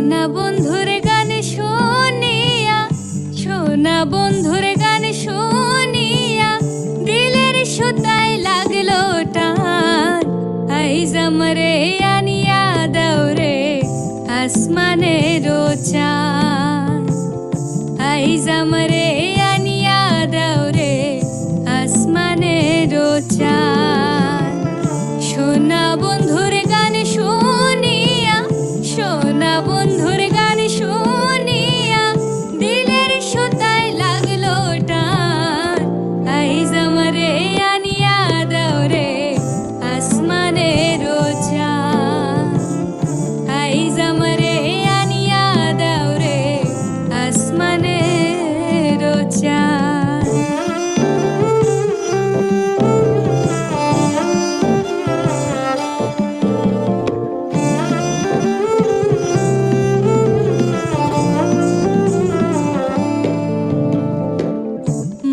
সোনা বন্ধুর গান শুনিয়া, সোনা বন্ধুর গান শুনিয়া দিলের সুতায় লাগলো টান। আইজ আমারে আনিয়া দাও রে আসমানের চাঁদ, আইজ আমারে আনিয়া দাও রে আসমানের চাঁদ। সোনা বন্ধুর গান শুনিয়া, সোনা বন্ধুর গান শুনিয়া দিলের সুতায় লাগলো টান। আইজ আমারে আনিয়া দাও রে আসমানের চাঁদ, আইজ আমারে আনিয়া দাও রে আসমানের চাঁদ।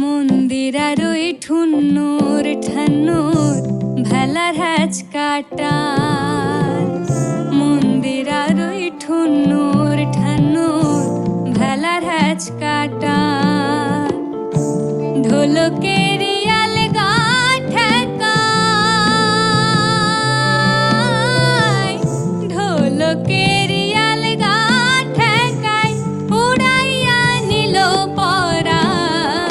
মন্দিরার ওই ঠুন্নুর ঠান্নুর ভেলার হ্যাচ কাটার, মন্দিরার ওই ঠুন্নুর ঠান্নুর ভেলার হ্যাচ কাটার। ঢোলকের আলগা ঠেকায়, ঢোলকের আলগা ঠেকায় উড়াইয়া নিল পরাণ।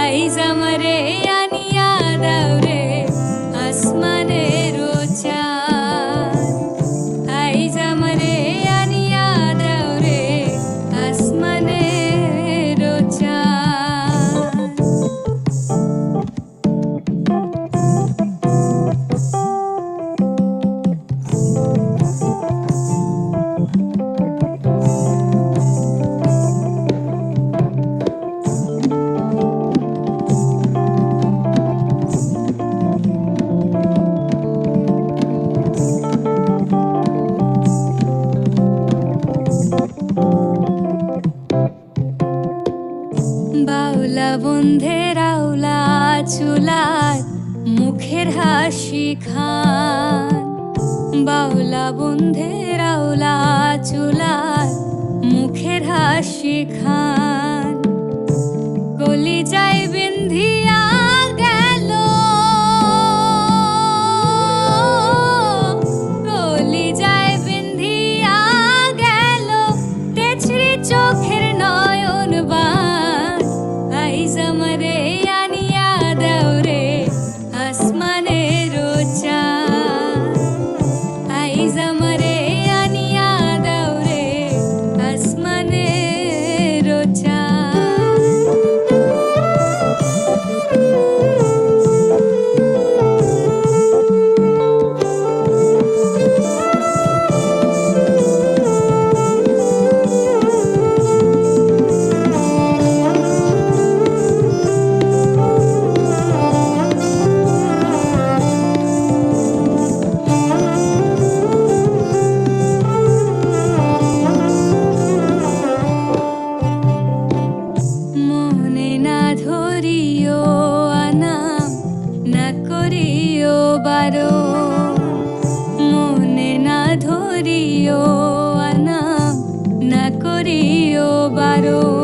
আইজ আমারে আনিয়া দাও রে আসমানের চাঁদ, আইজ আমারে আনিয়া দাও রে আসমানের চাঁদ। বাউলা বন্ধের আউলা চুলার মুখের হাসি খান, বাউলা বন্ধের আউলা চুলার মুখের হাসি খান। কলিজায় বিন্ধিয়া গেল, কলিজায় বিন্ধিয়া গেল তেছরি চোখের নয়ন বান। আইজ আমারে আনিয়া দাও রে আসমানের চাঁদ, আইজ আমারে আনিয়া দাও রে আসমানের চাঁদ। মনে না ধরিও আনাম না করিও বারণ, মনে না ধরিও আনাম না করিও বারণ।